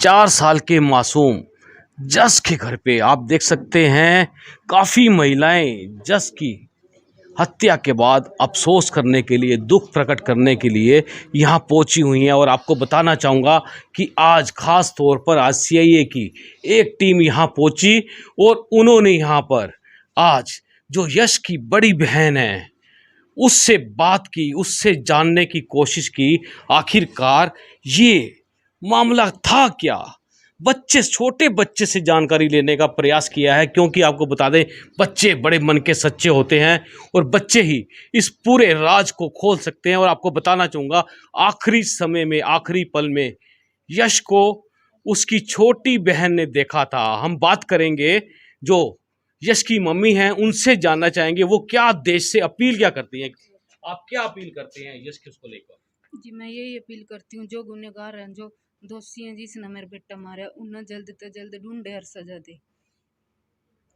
4 साल के मासूम जस के घर पे आप देख सकते हैं काफ़ी महिलाएं जस की हत्या के बाद अफसोस करने के लिए, दुख प्रकट करने के लिए यहाँ पहुंची हुई हैं। और आपको बताना चाहूँगा कि आज ख़ास तौर पर आज सीआईए की एक टीम यहाँ पहुंची और उन्होंने यहाँ पर आज जो यश की बड़ी बहन है उससे बात की, उससे जानने की कोशिश की आखिरकार ये मामला था क्या। बच्चे, छोटे बच्चे से जानकारी लेने का प्रयास किया है, क्योंकि आपको बता दें बच्चे बड़े मन के सच्चे होते हैं और बच्चे ही इस पूरे राज को खोल सकते हैं। और आपको बताना चाहूँगा आखिरी समय में, आखिरी पल में यश को उसकी छोटी बहन ने देखा था। हम बात करेंगे जो यश की मम्मी हैं, उनसे जानना चाहेंगे वो क्या देश से अपील क्या करती हैं। आप क्या अपील करते हैं यश के उसको लेकर? जी मैं यही अपील करती हूँ, जो गुनहगार हैं, जो दोषी हैं जिसने मेरा बेटा मारा, उन्हें जल्द से जल्द ढूंढे और सजा दे।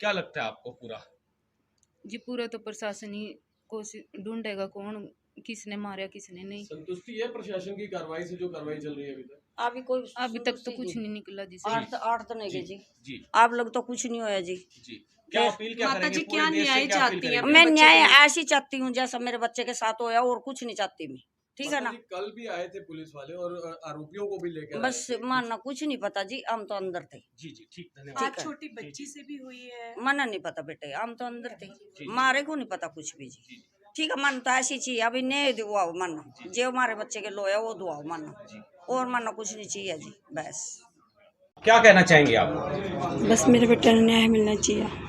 क्या लगता है आपको पूरा? जी पूरा तो प्रशासन ही कोशिश ढूंढेगा कौन किसने मारा किसने नहीं। संतुष्टि है प्रशासन की कार्रवाई से, जो कार्रवाई चल रही है अभी तक? अभी तक तो कुछ नहीं निकला जी। आठ तो नहीं गए जी। जी आप लोग तो कुछ नहीं होया जी। जी क्या अपील क्या माता करेंगे? जी पूरे क्या देश से न्याय क्या अपील चाहती है? करेंगे? मैं न्याय ऐसी चाहती हूँ जैसा मेरे बच्चे के साथ होया, और कुछ नहीं चाहती मैं। ठीक है ना? कल भी आए थे पुलिस वाले और आरोपियों को भी लेकर बस मानना कुछ नहीं पता जी, हम तो अंदर थे। जी जी ठीक, धन्यवाद। आज छोटी बच्ची से भी हुई है। माना नहीं पता बेटे, हम तो अंदर थे, मारे को नहीं पता कुछ भी जी। ठीक है, मन तो ऐसी चीज अभी नहीं दुआओ, मानना जो हमारे बच्चे के लोया वो दुआओ, मानना और मानना कुछ नहीं चाहिए जी। बस क्या कहना चाहेंगे आप? बस मेरे बेटे ने न्याय मिलना चाहिए।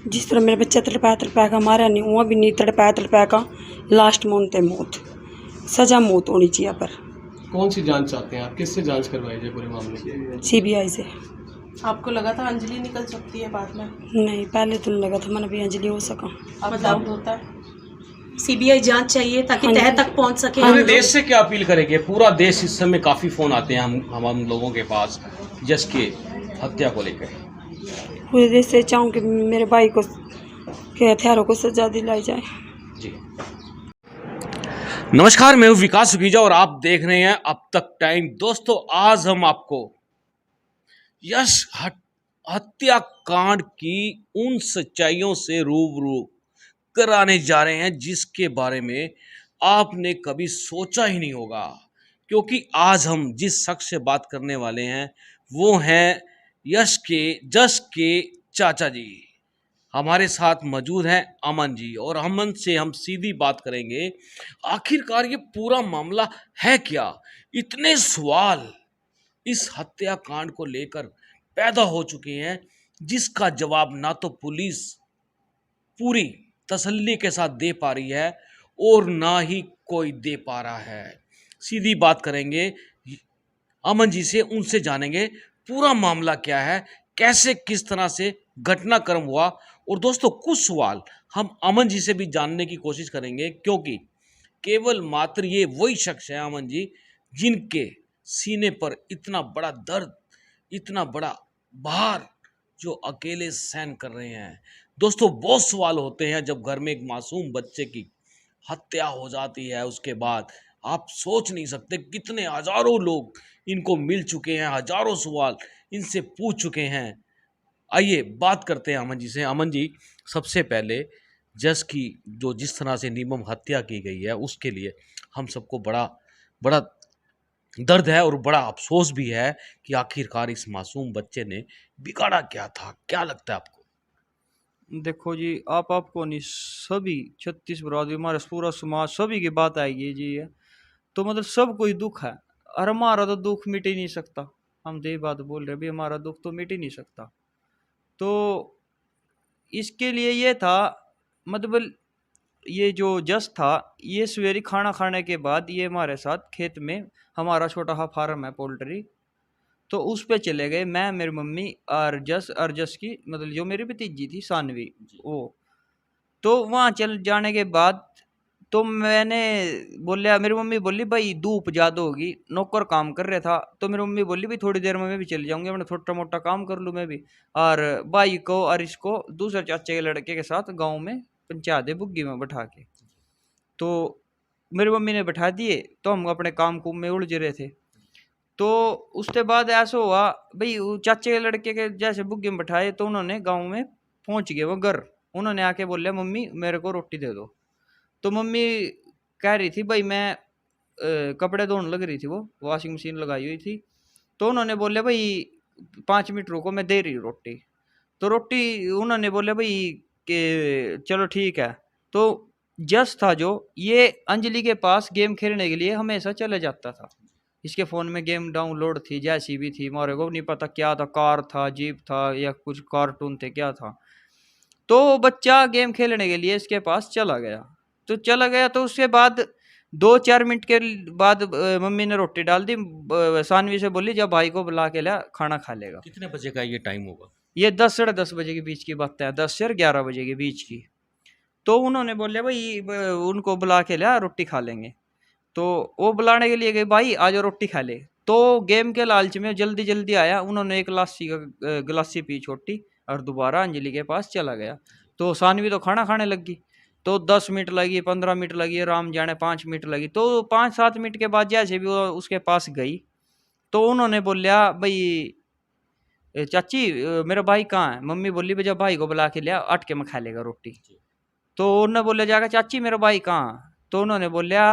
जिस तरह मेरे बच्चा तड़पाया का मारा नहीं, वो भी नहीं तड़पाया का, लास्ट में उनते मौत, सजा मौत होनी चाहिए। पर कौन सी जांच चाहते हैं आप? किससे जांच करवाई जाए पूरे मामले की? सीबीआई से। आपको लगा था अंजलि निकल सकती है बाद में? नहीं, पहले तो लगा था मैंने भी अंजलि हो सका। अब डाउट होता है। सीबीआई जांच चाहिए ताकि हाँ तह जी। तक पहुंच सके। पूरे देश से क्या अपील करेंगे? पूरा देश इस समय काफी फोन आते हैं हम लोगों के पास यश के हत्या को लेकर। पूरे देश से चाहूँ कि मेरे भाई को के हथियारों को सजा दिलाई जाए। जी नमस्कार, मैं हूं विकास सुखीजा और आप देख रहे हैं अब तक टाइम। दोस्तों आज हम आपको यश हत्याकांड की उन सच्चाइयों से रूबरू कराने जा रहे हैं जिसके बारे में आपने कभी सोचा ही नहीं होगा। क्योंकि आज हम जिस शख्स से बात करने वाले हैं वो हैं जश के चाचा जी। हमारे साथ मौजूद हैं अमन जी, और अमन से हम सीधी बात करेंगे आखिरकार ये पूरा मामला है क्या। इतने सवाल इस हत्याकांड को लेकर पैदा हो चुके हैं जिसका जवाब ना तो पुलिस पूरी तसल्ली के साथ दे पा रही है और ना ही कोई दे पा रहा है। सीधी बात करेंगे अमन जी से, उनसे जानेंगे पूरा मामला क्या है, कैसे किस तरह से घटनाक्रम हुआ। और दोस्तों कुछ सवाल हम अमन जी से भी जानने की कोशिश करेंगे, क्योंकि केवल मात्र ये वही शख्स है अमन जी जिनके सीने पर इतना बड़ा दर्द, इतना बड़ा भार जो अकेले सहन कर रहे हैं। दोस्तों बहुत सवाल होते हैं जब घर में एक मासूम बच्चे की हत्या हो जाती है, उसके बाद आप सोच नहीं सकते कितने हजारों लोग इनको मिल चुके हैं, हजारों सवाल इनसे पूछ चुके हैं। आइए बात करते हैं अमन जी से। अमन जी, सबसे पहले जस की जो जिस तरह से निर्मम हत्या की गई है उसके लिए हम सबको बड़ा बड़ा दर्द है और बड़ा अफसोस भी है कि आखिरकार इस मासूम बच्चे ने बिगाड़ा क्या था। क्या लगता है आपको? देखो जी, आपको नहीं, सभी 36 बरादरी, हमारा पूरा समाज, सभी की बात आएगी जी। ये तो मतलब सब कोई दुख है, और हमारा तो दुख मिट ही नहीं सकता। हम दे बात बोल रहे भी, हमारा दुख तो मिट ही नहीं सकता। तो इसके लिए ये था, मतलब ये जो जस था, ये सवेरे खाना खाने के बाद ये हमारे साथ खेत में, हमारा छोटा सा फार्म है पोल्ट्री, तो उस पे चले गए, मैं, मेरी मम्मी और जस की मतलब जो मेरी भतीजी थी सानवी, वो। तो वहाँ चल जाने के बाद तो मैंने बोलिया, मेरी मम्मी बोली भाई धूप ज़्यादा होगी, नौकर काम कर रहा था, तो मेरी मम्मी बोली भाई थोड़ी देर में मैं भी चल जाऊँगी, अपना छोटा मोटा काम कर लूँ मैं भी, और भाई को और इसको दूसरे चाचे के लड़के के साथ गाँव में पहुँचा दे बुग्गी में बैठा के। तो मेरी मम्मी ने बैठा दिए, तो हम अपने काम कुम में उलझ रहे थे। तो तो उसके बाद ऐसा हुआ भाई, वो चाचे के लड़के के जैसे बुग्गे में बैठाए तो उन्होंने गाँव में पहुँच गए वो घर। उन्होंने आके बोले मम्मी मेरे को रोटी दे दो। तो मम्मी कह रही थी भाई मैं कपड़े धोने लग रही थी, वो वॉशिंग मशीन लगाई हुई थी। तो उन्होंने बोले भाई 5 मिनट रुको मैं दे रही हूँ रोटी। तो रोटी उन्होंने बोले भाई कि चलो ठीक है। तो जस था जो ये अंजलि के पास गेम खेलने के लिए हमेशा चले जाता था। इसके फ़ोन में गेम डाउनलोड थी, जैसी भी थी हमारे को नहीं पता क्या था, कार था, जीप था या कुछ कार्टून थे क्या था। तो बच्चा गेम खेलने के लिए इसके पास चला गया। तो उसके बाद 2-4 मिनट के बाद मम्मी ने रोटी डाल दी, सानवी से बोली जब भाई को बुला के ला खाना खा लेगा। कितने बजे का ये टाइम होगा? ये 10 साढ़े 10 बजे के बीच की बात है, 10 से 11 बजे के बीच की। तो उन्होंने बोले भाई उनको बुला के ला रोटी खा लेंगे। तो वो बुलाने के लिए गए, भाई आज रोटी खा ले। तो गेम के लालच में जल्दी जल्दी आया, उन्होंने एक गिलासी पी छोटी और दोबारा अंजलि के पास चला गया। तो सानवी तो खाना खाने लगी। तो 10 मिनट लगी, 15 मिनट लगी, राम जाने 5 मिनट लगी। तो 5-7 मिनट के बाद जैसे भी वो उसके पास गई तो उन्होंने बोलिया भाई चाची मेरा भाई कहाँ है। मम्मी बोली भैया भाई को बुला के लिया, अट के मैं खा लेगा रोटी। तो उन्होंने बोले जाकर चाची मेरा भाई कहाँ। तो उन्होंने बोलिया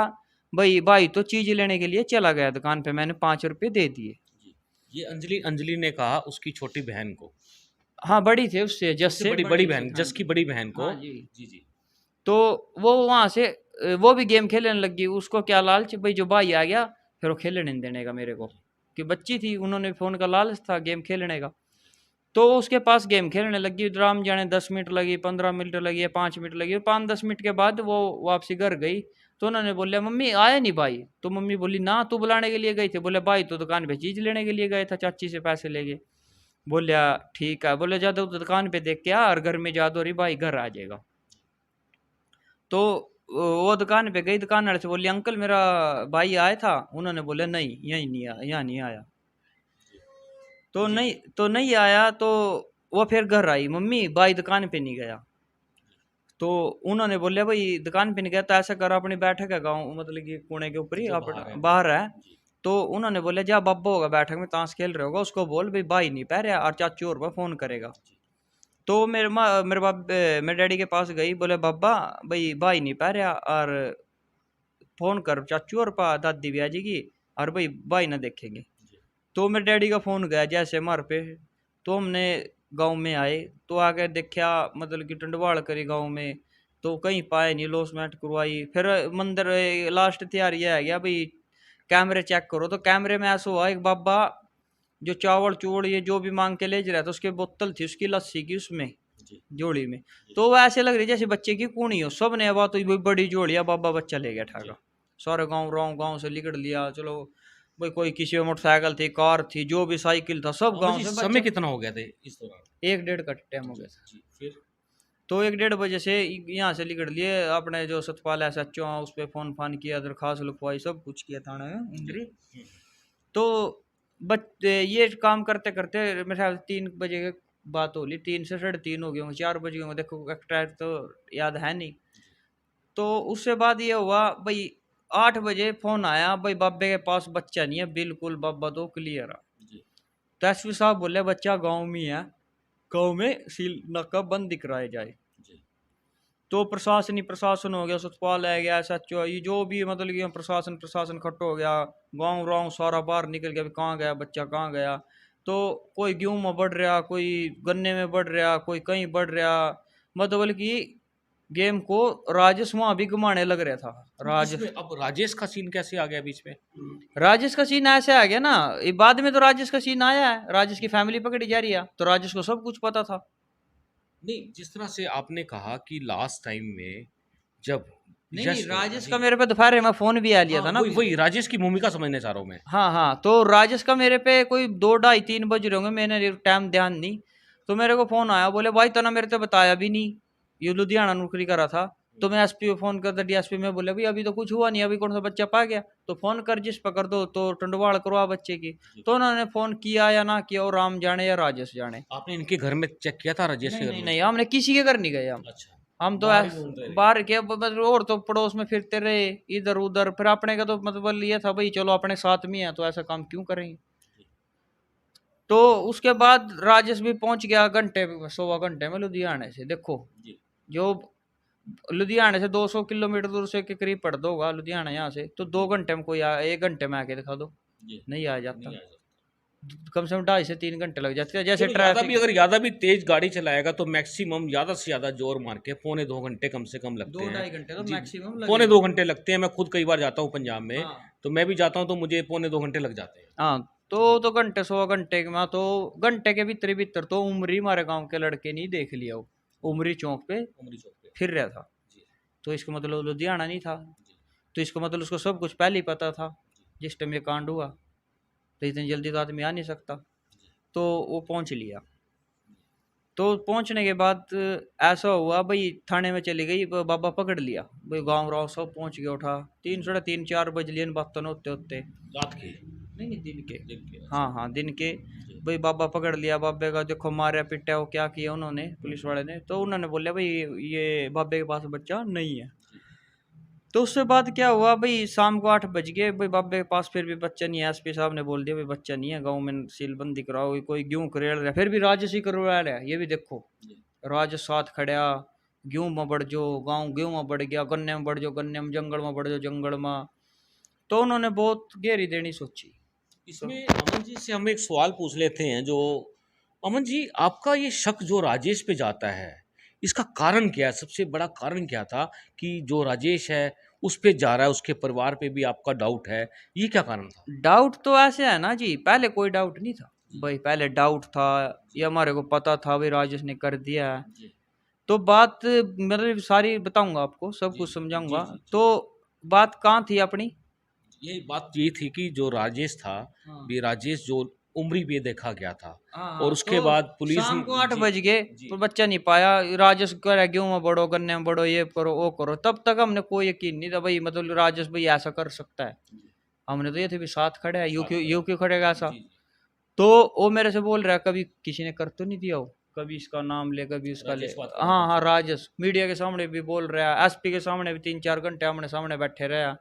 भाई तो चीज़ लेने के लिए चला गया दुकान पे, मैंने 5 रुपये दे दिए। ये अंजलि ने कहा उसकी छोटी बहन को। हाँ बड़ी थे उससे, जस से बड़ी बहन, जस की बड़ी बहन को। हाँ जी। जी। तो वो वहाँ से वो भी गेम खेलने लगी। उसको क्या लालच भाई जो भाई आ गया फिर वो खेलने नहीं देने का मेरे को, कि बच्ची थी, उन्होंने फ़ोन का लालच था गेम खेलने का। तो उसके पास गेम खेलने लगी, राम जाने 10 मिनट लगी, 15 मिनट लगी, 5 मिनट लगी। 5-10 मिनट के बाद वो वापसी घर गई। तो उन्होंने बोला मम्मी आया नहीं भाई। तो मम्मी बोली ना तू बुलाने के लिए गई थी। बोले भाई तो दुकान पे चीज़ लेने के लिए गए था, चाची से पैसे लेके। बोलिया ठीक है। बोले जा तो दुकान पे देख के आ और घर में जा दो रही भाई घर आ जाएगा। तो वो दुकान पे गई, दुकान वाले से बोली अंकल मेरा भाई आया था। उन्होंने बोला नहीं यहाँ नहीं आया। तो नहीं आया। तो वो फिर घर आई, मम्मी भाई दुकान पे नहीं गया। तो उन्होंने बोले भाई दुकान पे नहीं गया तो ऐसा कर अपनी बैठक है गाँव मतलब कि पुणे के ऊपर ही बाहर है। तो उन्होंने बोले जा बब्बा होगा बैठक में ताश खेल रहे होगा, उसको बोल भाई नहीं पै रहा और चाचू और फ़ोन करेगा। तो मेरे डैडी के पास गई, बोले बब्बा भाई नहीं पै रहा और फ़ोन कर चाचू और पा दादी भी आ जाएगी और भाई ना देखेंगे। तो मेरे डैडी का फ़ोन गया जैसे हमारे पे। तो हमने गांव में आए तो आके देखा मतलब कि टंडवाल करी गांव में, तो कहीं पाए नहीं, लॉसमेंट करवाई। फिर मंदिर लास्ट तैयारी है गया भाई कैमरे चेक करो। तो कैमरे में ऐसा हुआ एक बाबा जो चावल चूड़ ये जो भी मांग के ले जा रहा था, उसकी बोतल थी उसकी लस्सी की उसमें जोड़ी में। तो वो ऐसे लग रही जैसे बच्चे की कूनी हो। सब ने बात तो बड़ी जोड़ी है, बाबा बच्चा ले गया ठाका। सारे गाँव से निकल लिया। चलो भाई कोई किसी में मोटरसाइकिल थी, कार थी, जो भी साइकिल था सब गांव से। समय कितना हो गया था इस दौरान? 1-1.5 का टाइम हो गया था। फिर तो 1-1.5 बजे से यहाँ से निकल लिए। अपने जो सतपाल SHO उस पर फ़ोन किया, दरखास्त लिखवाई, सब कुछ किया थाने में इंद्री। तो ये काम करते करते मेरे ख्याल 3 बजे की बात हो ली, 3 से 3:30 हो गए होंगे, 4 बजे होंगे, देखो एक्ट्रैक्ट तो याद है नहीं। तो उससे बाद ये हुआ भाई 8 बजे फ़ोन आया भाई बाबे के पास बच्चा नहीं है बिल्कुल, बाबा तो क्लियर है। तो SP साहब बोले बच्चा गांव में है, गांव में सील नाका बंद दिख रहा है जाए। तो प्रशासन हो गया, सतपाल है गया, SHO ये जो भी मतलब कि प्रशासन खट्ट हो गया। गाँव सारा बाहर निकल गया, कहाँ गया बच्चा कहाँ गया। तो कोई गेहूँ में बढ़ रहा, कोई गन्ने में बढ़ रहा, कोई कहीं बढ़ रहा। मतलब कि गेम को राजेश वहाँ भी घुमाने लग रहा था। अब राजेश का सीन कैसे आ गया बीच में? राजेश का सीन ऐसे आ गया ना, बाद में तो राजेश का सीन आया है, राजेश की फैमिली पकड़ी जा रही है। तो राजेश को सब कुछ पता था। नहीं, जिस तरह से आपने कहा कि लास्ट टाइम में जब नहीं राजेश का मेरे पे दोपहर में फ़ोन भी आ लिया था ना। वही राजेश की भूमिका समझने चाह रहा हूँ मैं। हाँ। तो राजेश का मेरे पे कोई 2, 2:30, 3 बज रहे होंगे, मैंने टाइम ध्यान नहीं। तो मेरे को फ़ोन आया, बोले भाई तो ना मेरे तो बताया भी नहीं, ये लुधियाना नौकरी करा था। तो मैं SP को फ़ोन करता, DSP में बोले भाई अभी तो कुछ हुआ नहीं, अभी कौन सा बच्चा पा गया, तो फ़ोन कर जिस पकड़ दो तो टंडवाल करवा बच्चे की। तो उन्होंने फ़ोन किया या ना किया, और राम जाने या राजेश जाने। आपने इनके घर में चेक किया था राजेश के घर में? नहीं, हमने किसी के घर नहीं गए हम। अच्छा। हम तो बाहर ही घूमते रहे। बाहर के मतलब और तो पड़ोस में फिरते रहे इधर उधर, फिर अपने का तो मतलब ये था भाई चलो अपने साथ में है तो ऐसा काम क्यों करेंगे। तो उसके बाद राजेश भी पहुंच गया घंटे 1.25 घंटे में लुधियाने से। देखो जी जो लुधियाने से 200 किलोमीटर दूर से के करीब पड़ दो होगा लुधियाना यहाँ से, तो 2 घंटे में कोई 1 घंटे में आके दिखा दो, जी नहीं आ जाता। नहीं आ सकता। कम से कम 2.5 से 3 घंटे लग जाते हैं जैसे चलो ज्यादा भी ट्रैफिक। अगर ज्यादा भी तेज गाड़ी चलाएगा तो मैक्सिमम ज्यादा से ज्यादा जोर मार के 2.25 घंटे कम से कम लगते हैं। 2-2.5 घंटे तो जी, मैक्सिमम 2.25 घंटे लगते हैं। मैं खुद कई बार जाता हूँ पंजाब में, हाँ तो मैं भी जाता हूँ तो मुझे 2.25 घंटे लग जाते हैं। हाँ, तो घंटे 100 घंटे में तो घंटे के भीतर भीतर तो उमरी हमारे गांव के लड़के नहीं देख लिया वो, उमरी चौक पे उमरी चौक पे। फिर रहा था। जी तो इसका मतलब लुधियाना नहीं था, जी तो इसका मतलब उसको सब कुछ पहले ही पता था जिस टाइम ये कांड हुआ। तो इतनी जल्दी तो आदमी आ नहीं सकता, तो वो पहुंच लिया। तो पहुंचने के बाद ऐसा हुआ भाई थाने में चली गई, बाबा पकड़ लिया भाई, गांव राव सब पहुंच गया, उठा 3 साढ़े 3 4 बज लिए बातों होते होते। रात के नहीं दिन के, दिन के। हाँ हाँ दिन के। भाई बाबा पकड़ लिया, बाबे का देखो मारा पिटा वो क्या किया उन्होंने पुलिस वाले ने। तो उन्होंने बोला भाई ये बाबे के पास बच्चा नहीं है। तो उसके बाद क्या हुआ भाई, शाम को 8 बज गए भाई, बाबे के पास फिर भी बच्चा नहीं है। एसपी साहब ने बोल दिया भाई बच्चा नहीं है, गांव में सीलबंदी कराओ, कोई गेहूं करेड़ रहा है, फिर भी राजस ही करवा रहा है। ये भी देखो राजस साथ खड़ा, गेहूं में बढ़ जो गाँव गेहूं में बढ़ गया, गन्ने में बढ़ जो गन्ने में, जंगल में बढ़ जो जंगल में। तो उन्होंने बहुत गहरी देनी सोची। इसमें अमन जी से हम एक सवाल पूछ लेते हैं। जो अमन जी, आपका ये शक जो राजेश पे जाता है, इसका कारण क्या है? सबसे बड़ा कारण क्या था कि जो राजेश है उस पे जा रहा है, उसके परिवार पे भी आपका डाउट है, ये क्या कारण था? डाउट तो ऐसे है ना जी, पहले कोई डाउट नहीं था भाई, पहले डाउट था ये हमारे को पता था भाई राजेश ने कर दिया है। जी तो बात मतलब सारी बताऊंगा आपको, सब जी कुछ जी समझाऊंगा। जी। तो बात कहाँ थी अपनी? ये बात ये थी कि जो राजेश था, हाँ ये राजेश जो उमरी पे देखा गया था, हाँ, और उसके बाद पुलिस शाम को 8 जी बज गए जी पर बच्चा नहीं पाया। राजेश कह रहा गेहूं में बढ़ो गन्ने में बढ़ो, ये करो वो करो। तब तक हमने कोई यकीन नहीं था भाई मतलब राजेश भाई ऐसा कर सकता है। हमने तो ये थे भी साथ खड़े है, यू क्यों खड़ेगा ऐसा। जी जी। तो वो मेरे से बोल रहा है कभी किसी ने कर तो नहीं दिया हो, कभी इसका नाम ले कभी उसका ले। राजेश बात कर रहा हाँ था। हाँ राजेश मीडिया के सामने भी बोल रहा है, एसपी के सामने भी 3-4 घंटे हमने सामने बैठे रहे।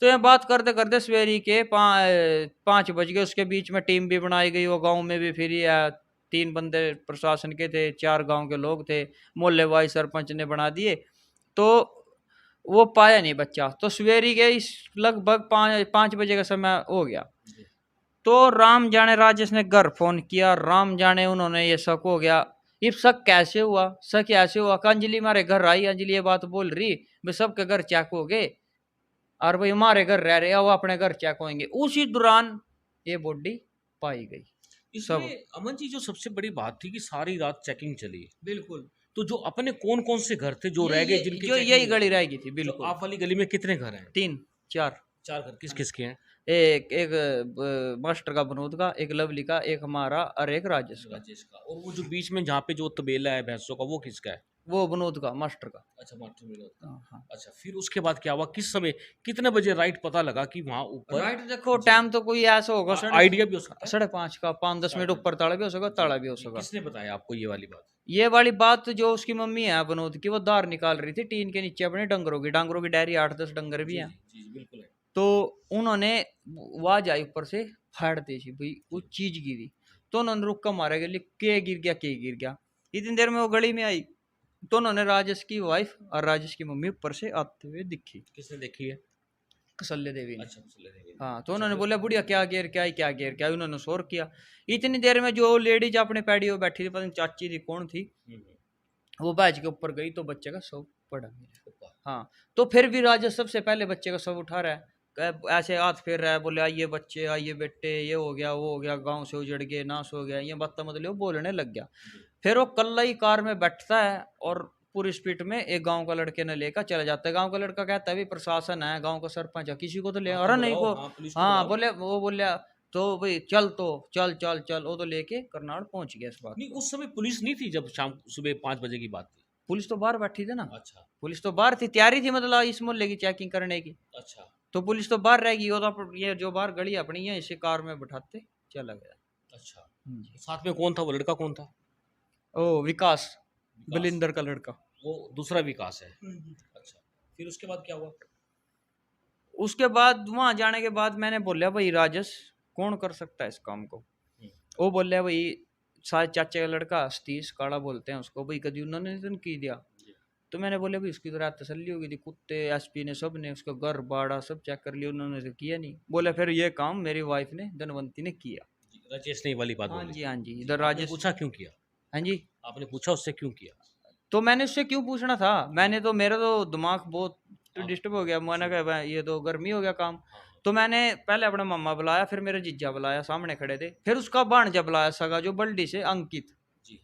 तो ये बात करते करते सवेरी के 5 बज गए। उसके बीच में टीम भी बनाई गई, वो गांव में भी फिरी है, 3 बंदे प्रशासन के थे, 4 गांव के लोग थे, मोहल्ले वाई सरपंच ने बना दिए। तो वो पाया नहीं बच्चा। तो सवेरी के इस लगभग 5 बजे का समय हो गया। तो राम जाने राजेश ने घर फोन किया, राम जाने उन्होंने ये शक हो गया। ये शक कैसे हुआ, शक ऐसे हुआ कि अंजलि हमारे घर आई, अंजलि ये बात बोल रही भाई सबके घर चेक हो गए और भाई हमारे घर रह रहे, वो अपने घर चेक होंगे। उसी दौरान ये बॉडी पाई गई। सब इसमें अमन जी जो सबसे बड़ी बात थी कि सारी रात चेकिंग चली, बिल्कुल, तो जो अपने कौन कौन से घर थे जो रह गए, जिनकी जो checking यही नहीं गली हुई? रह गई थी जो बिल्कुल। आप वाली गली में कितने घर हैं? 3-4 4 घर। किस किस के हैं? एक एक मास्टर का, बनूद का, एक लवली का, एक हमारा और एक राजेश का। राजेश का। और वो जो बीच में जहाँ पे जो तबेला है भैंसों का, वो किसका है? वो बनूद का, मास्टर का। अच्छा, मास्टर विनोद का। हाँ। अच्छा, फिर उसके बाद क्या हुआ? किस समय कितने बजे राइट पता लगा कि वहाँ ऊपर राइट देखो टाइम तो कोई ऐसा होगा आइडिया भी हो सकता है? 5:30 का, 5-10 मिनट ऊपर ताड़ा भी हो सका, ताड़ा भी हो सका। किसने बताया आपको ये वाली बात? ये वाली बात जो उसकी मम्मी है बनोद की, वो दार निकाल रही थी टीन के नीचे अपने डांगरों की डायरी, 8-10 डंगर भी हैं। जी जी बिल्कुल है। तो उन्होंने आवाज आई ऊपर से फाड़ दी थी भाई, वो चीज गिरी। तो उन्होंने रुक्का मारा गया, के गिर गया। इतनी देर में वो गली में आई, तो उन्होंने राजेश की वाइफ और राजेश की मम्मी ऊपर से आते हुए दिखी, किसने देखी है? कसल्ले देवी ने। अच्छा, मुझे लगे। हाँ, तो उन्होंने बोला बुढ़िया क्या गिर क्या है, क्या गिर क्या है, उन्होंने शोर किया। इतनी देर में जो लेडीज अपने पैडियो बैठी थी, पता नहीं चाची थी कौन थी, वो बैच के ऊपर गई तो बच्चे का शव पड़ा मिला। हाँ, तो फिर भी राजेश सबसे पहले बच्चे का शव उठा रहा है, ऐसे हाथ फेर रहा है, बोले आइए बच्चे आइए बेटे, ये हो गया वो हो गया, गांव से उजड़ गए, नाश हो गया, ये बात मतलब वो बोलने लग गया। फिर वो कल्ला ही कार में बैठता है और पूरी स्पीड में एक गांव का लड़के ने लेकर चला जाता है। गांव का लड़का कहता है भी प्रशासन है, गांव का सरपंच है, किसी को तो ले। अरे नहीं को, हाँ बोले, वो बोलिया तो भाई चल, तो चल चल चल, वो तो लेके करनाल पहुंच गया। इस बात नहीं, उस समय पुलिस नहीं थी जब शाम सुबह 5 बजे की बात थी? पुलिस तो बाहर बैठी थी ना। अच्छा पुलिस तो बाहर थी, तैयारी थी मतलब इस मोहल्ले की चेकिंग करने की। अच्छा तो पुलिस तो बाहर रहेगी, वो तो ये जो बाहर गली अपनी है, इसे कार में बैठाते चला गया। अच्छा। साथ में कौन था? वो लड़का कौन था? ओ विकास, बलिंदर का लड़का। वो दूसरा विकास है। अच्छा, फिर उसके बाद क्या हुआ? उसके बाद वहां जाने के बाद मैंने बोला भाई राजेश कौन कर सकता है इस काम को। वो बोले भाई शायद चाचे का लड़का सतीश काड़ा बोलते हैं उसको, भाई कभी उन्होंने तो नहीं की दिया। तो मैंने बोला भाई उसकी तो रात तसल्ली होगी थी, कुत्ते एसपी ने सब ने उसका घर बाड़ा सब चेक कर लिया, उन्होंने तो किया नहीं। बोले फिर ये काम मेरी वाइफ ने धनवंती ने किया। राजेश ने ये वाली बात हाँ बोली? जी हाँ जी, इधर आपने राजेश। पूछा क्यों किया? हाँ जी, आपने पूछा उससे क्यों किया? तो मैंने उससे क्यों पूछना था, मैंने तो मेरा तो दिमाग बहुत हाँ। डिस्टर्ब हो गया। मैंने कहा भाई ये तो गर्मी हो गया काम। हाँ, तो मैंने पहले अपना मामा बुलाया, फिर मेरे जीजा बुलाया, सामने खड़े थे, फिर उसका भांजा बुलाया सगा जो बल्डी से अंकित। जी।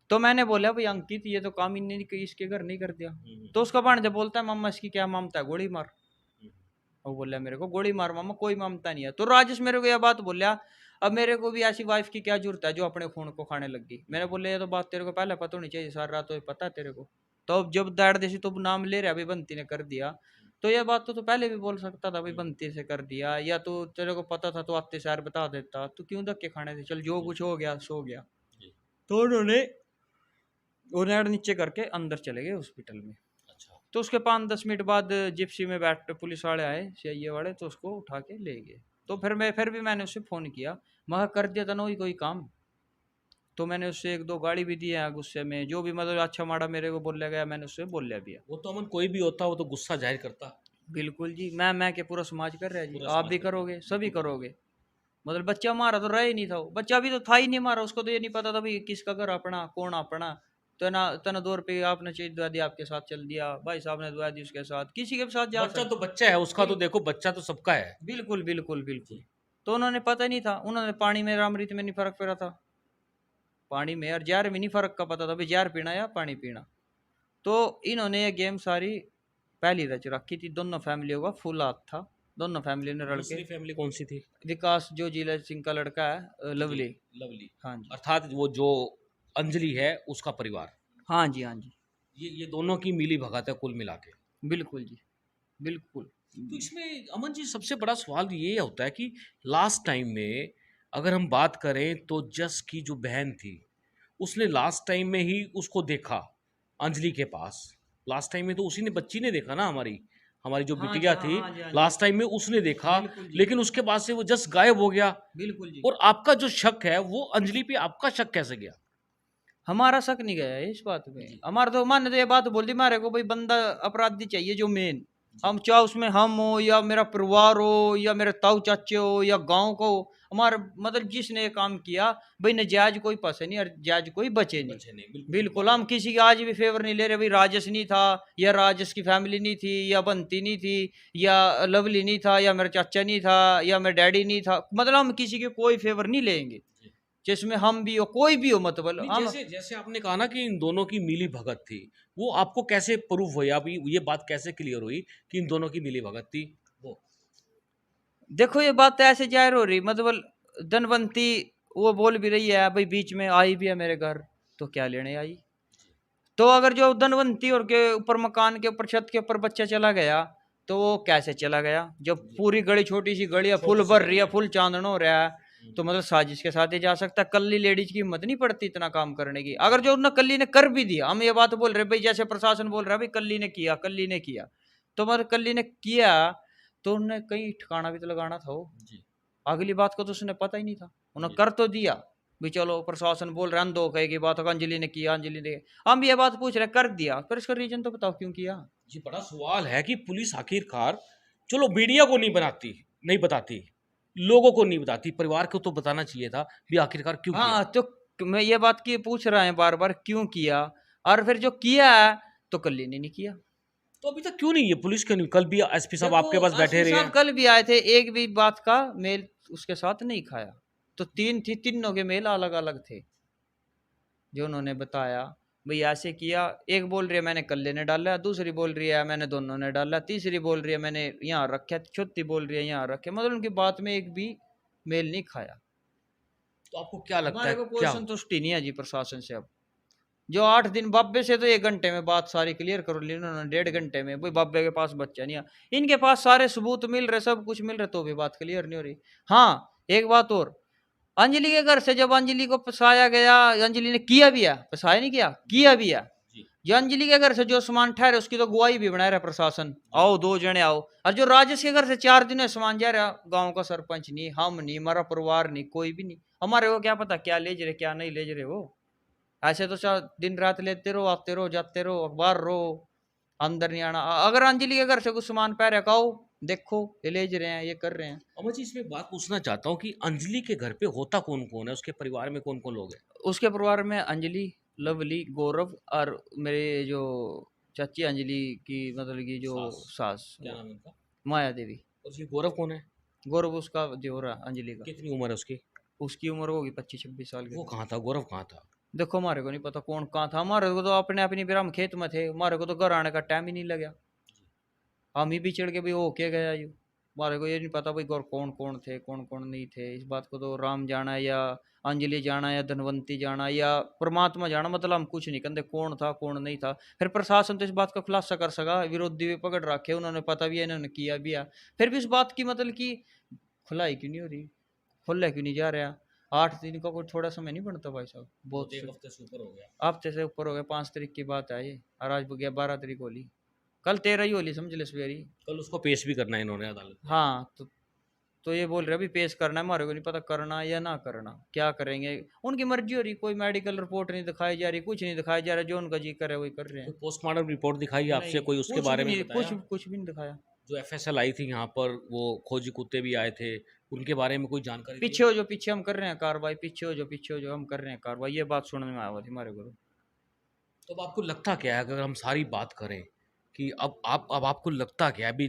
तो मैंने बोला भाई अंकित ये तो काम इनने इसके घर नहीं कर दिया। तो उसका भांजा बोलता है मामा इसकी क्या ममता है, गोली मार। वो बोला मेरे को गोली मार मामा, कोई ममता नहीं है। तो राजेश मेरे को यह बात बोला अब मेरे को भी ऐसी वाइफ की क्या जरूरत है जो अपने खून को खाने लगी। मैंने बोला ये तो बात तेरे को पहले पता होनी चाहिए, सारी रात तो पता है तेरे को। तो अब जब दाड़ देसी तो नाम ले रहा भाई बंती ने कर दिया, तो यह बात तो पहले भी बोल सकता था भाई बंती से कर दिया, या तो तेरे को पता था तो आते सार बता देता, तो क्यों धक्के खाने थे, चल जो कुछ हो गया सो गया। तो उन्होंने उन्हें नीचे करके अंदर चले गए हॉस्पिटल में। अच्छा, तो उसके 5-10 मिनट बाद जिप्सी में बैठ पुलिस वाले आए, सीआईए वाले, तो उसको उठा के ले गए। तो फिर भी मैंने उससे फ़ोन किया, मैं कहा, कर दिया था ना वही कोई काम। तो मैंने उससे 1-2 गाड़ी भी दी है गुस्से में, जो भी मतलब अच्छा माड़ा मेरे को बोला गया मैंने उससे बोल भी है। वो तो अमन कोई भी होता वो तो गुस्सा जाहिर करता। बिल्कुल जी, मैं के पूरा समाज कर रहा है जी, पूरा आप समाज भी कर रहा है। करोगे, सभी करोगे। मतलब बच्चा मारा तो रहा ही नहीं था, वो बच्चा भी तो था ही नहीं मारा, उसको तो ये नहीं पता था भाई किसका घर अपना कौन अपना। तना 2 रुपये आपने चीज दुआ दी, आपके साथ चल दिया, भाई साहब ने दुआ दी उसके साथ, किसी के साथ जा बच्चा सकता। तो बच्चा है, उसका तो देखो बच्चा तो सबका है। बिल्कुल बिल्कुल बिल्कुल। तो उन्होंने पता ही नहीं था, उन्होंने पानी में अमृत में नहीं फर्क पड़ा था, पानी में और जार में नहीं फर्क का पता था भाई जार पीना या पानी पीना। तो इन्होंने ये गेम सारी पहली रच रखी थी, दोनों फैमिलियों का फुल हाथ था, दोनों फैमिली ने रल दूसरी के। फैमिली कौन सी थी? विकास जो जिला सिंह का लड़का है, लवली। लवली, हाँ जी अर्थात वो जो अंजलि है उसका परिवार। हाँ जी हाँ जी, ये दोनों की मिली भगत है कुल मिला के। बिल्कुल जी बिल्कुल। तो इसमें अमन जी सबसे बड़ा सवाल ये होता है कि लास्ट टाइम में अगर हम बात करें तो जस की जो बहन थी उसने लास्ट टाइम में ही उसको देखा अंजलि के पास। लास्ट टाइम में तो उसी ने बच्ची ने देखा ना, हमारी हमारी जो हाँ जी, बिटिया हाँ, थी हाँ जी, हाँ जी। लास्ट टाइम में उसने देखा। बिल्कुल जी। लेकिन उसके बाद से वो जस गायब हो गया। बिल्कुल जी, और आपका जो शक है वो अंजलि पे आपका शक कैसे गया? हमारा शक नहीं गया है इस बात में। हमारा तो माने तो ये बात बोल दी मारे को भाई बंदा अपराधी चाहिए जो मेन, हम चाहे उसमें हम हो या मेरा परिवार हो या मेरे ताऊ चाचे हो या गांव को, हमारा मतलब जिसने ये काम किया भाई नजायज कोई फंसे नहीं और जायज कोई बचे नहीं। बच्चे नहीं, बिल्कुल हम किसी का आज भी फेवर नहीं ले रहे भाई राजेश नहीं था या राजेश की फैमिली नहीं थी या बंती नहीं थी या लवली नहीं था या मेरा चाचा नहीं था या मेरा डैडी नहीं था, मतलब हम किसी के कोई फेवर नहीं लेंगे जिसमें हम भी हो कोई भी हो, मतलब नहीं, हम जैसे जैसे आपने कहा ना कि इन दोनों की मिली भगत थी, वो आपको कैसे प्रूफ हुई, अभी ये बात कैसे क्लियर हुई कि इन दोनों की मिली भगत थी? वो देखो ये बात तो ऐसे जाहिर हो रही, मतलब धनवंती वो बोल भी रही है भाई बीच में आई भी है मेरे घर, तो क्या लेने आई। तो अगर जो धनवंती और के ऊपर मकान के ऊपर छत के ऊपर बच्चा चला गया तो वो कैसे चला गया, जब पूरी गली छोटी सी गली है, फुल भर रही है, फुल चांदन हो रहा है, तो मतलब साजिश के साथ ही जा सकता है। कल्ली लेडीज की हिम्मत नहीं पड़ती इतना काम करने की। अगर जो उन्होंने कल्ली ने कर भी दिया, हम ये बात बोल रहे भाई जैसे प्रशासन बोल रहा है भाई कल्ली ने किया कल्ली ने किया, तो मतलब कल्ली ने किया तो उन्हें कहीं ठिकाना भी तो लगाना था। वो अगली बात को तो उसने पता ही नहीं था, उन्हें कर तो दिया भी चलो प्रशासन बोल रहे अंधो कहे की बात अंजलि ने किया अंजलि ने, हम ये बात पूछ रहे कर दिया, पर इसका रीजन तो बताओ क्यों किया। ये बड़ा सवाल है कि पुलिस आखिरकार, चलो मीडिया को नहीं बताती, लोगों को नहीं बताती, परिवार को तो बताना चाहिए था भी आखिरकार क्यों किया। हाँ तो मैं ये बात की पूछ रहा है बार बार क्यों किया, और फिर जो किया है तो कल्ली ने नहीं किया। तो अभी तक क्यों नहीं, ये पुलिस क्यों नहीं? कल भी एसपी साहब देखो, आपके पास बैठे एसपी रहे साहब हैं। कल भी आए थे, एक भी बात का मेल उसके साथ नहीं खाया, तो 3 थी, तीनों के मेल अलग अलग थे जो उन्होंने बताया भाई ऐसे किया। एक बोल रही है मैंने कल्ले ने डाला, दूसरी बोल रही है मैंने दोनों ने डाला, तीसरी बोल रही है मैंने यहाँ रखा, चौथी बोल रही है यहाँ रखे, मतलब उनकी बात में एक भी मेल नहीं खाया। तो आपको क्या लगता हमारे है को कोई क्या? संतुष्टि नहीं है जी प्रशासन से। अब जो 8 दिन बाबे से तो 1 घंटे में बात सारी क्लियर कर ली उन्होंने, 1.5 घंटे में भाई बाबे के पास बच्चा नहीं है, इनके पास सारे सबूत मिल रहे, सब कुछ मिल रहे, तो भी बात क्लियर नहीं हो रही। हाँ एक बात और, अंजलि के घर से जब अंजलि को फंसाया गया, अंजलि ने किया भी है, फंसाया नहीं किया, किया भी है, जो अंजलि के घर से जो सामान ठहरे उसकी तो गवाही भी बना रहा प्रशासन, आओ 2 जने आओ। और जो राजेश के घर से 4 दिन में सामान जा रहा, गांव का सरपंच नहीं, हम नहीं, हमारा परिवार नहीं, कोई भी नहीं। हमारे को क्या पता क्या ले रहे क्या नहीं ले रहे। वो ऐसे तो दिन रात लेते रहो, आते रहो, जाते रहो, अखबार रहो, अंदर नहीं आना। अगर अंजलि के घर से कुछ सामान पै रखा हो, देखो ये ले रहे हैं, ये कर रहे हैं। अमर जी इसमें बात पूछना चाहता हूँ कि अंजलि के घर पे होता कौन कौन है, उसके परिवार में कौन कौन लोग हैं? उसके परिवार में अंजलि, लवली, गौरव और मेरे जो चाची अंजलि की मतलब की जो सास क्या नाम है उनका? माया देवी। और ये गौरव कौन है? गौरव उसका देवरा अंजलि का। कितनी उम्र है उसकी? उसकी उम्र होगी 25-26 साल वो की। कहाँ था, गौरव कहाँ था? देखो हमारे को नहीं पता कौन कहाँ था, हमारे को तो अपने अपनी बिराम खेत में थे, हमारे को तो घर आने का टाइम ही नहीं लगा। हम ही भी चढ़ के भाई वो क्या गया यू, हमारे को ये नहीं पता भाई गौर कौन कौन थे कौन कौन नहीं थे। इस बात को तो राम जाना या अंजलि जाना या धनवंती जाना या परमात्मा जाना, मतलब हम कुछ नहीं कहते कौन था कौन नहीं था। फिर प्रशासन तो इस बात का खुलासा कर सका, विरोधी भी पकड़ रखे, उन्होंने पता भी है, इन्होंने किया भी है। फिर भी इस बात की मतलब कि खुलाई क्यों नहीं हो रही, खुला क्यों नहीं जा रहा। 8 दिन का कोई थोड़ा समय नहीं बनता भाई साहब, बहुत एक हफ्ते से ऊपर हो गया। हफ्ते से ऊपर हो गया। 5 तारीख की बात है ये, और आज गया 12 तारीख होली, कल 13 ही होली समझ ले सवेरी। कल उसको पेश भी करना है इन्होंने अदालत में। हाँ तो ये बोल रहे अभी पेश करना है, हमारे को नहीं पता करना या ना करना, क्या करेंगे उनकी मर्जी हो रही। कोई मेडिकल रिपोर्ट नहीं दिखाई जा रही, कुछ नहीं दिखाया जा रहा, जो उनका जी करे वही कर रहे हैं। कोई पोस्टमार्टम रिपोर्ट दिखाई आपसे, नहीं, कोई उसके कुछ बारे भी में नहीं, बताया? कुछ भी नहीं दिखाया। जो एफएसएल आई थी यहाँ पर, वो खोजी कुत्ते भी आए थे, उनके बारे में कोई जानकारी पीछे हो जो पीछे हम कर रहे हैं कार्रवाई, पीछे हो जो हम कर रहे हैं कार्रवाई, ये बात सुनने में आया थी हमारे को। तो अब आपको लगता क्या है, अगर हम सारी बात करें कि अब आपको लगता क्या है अभी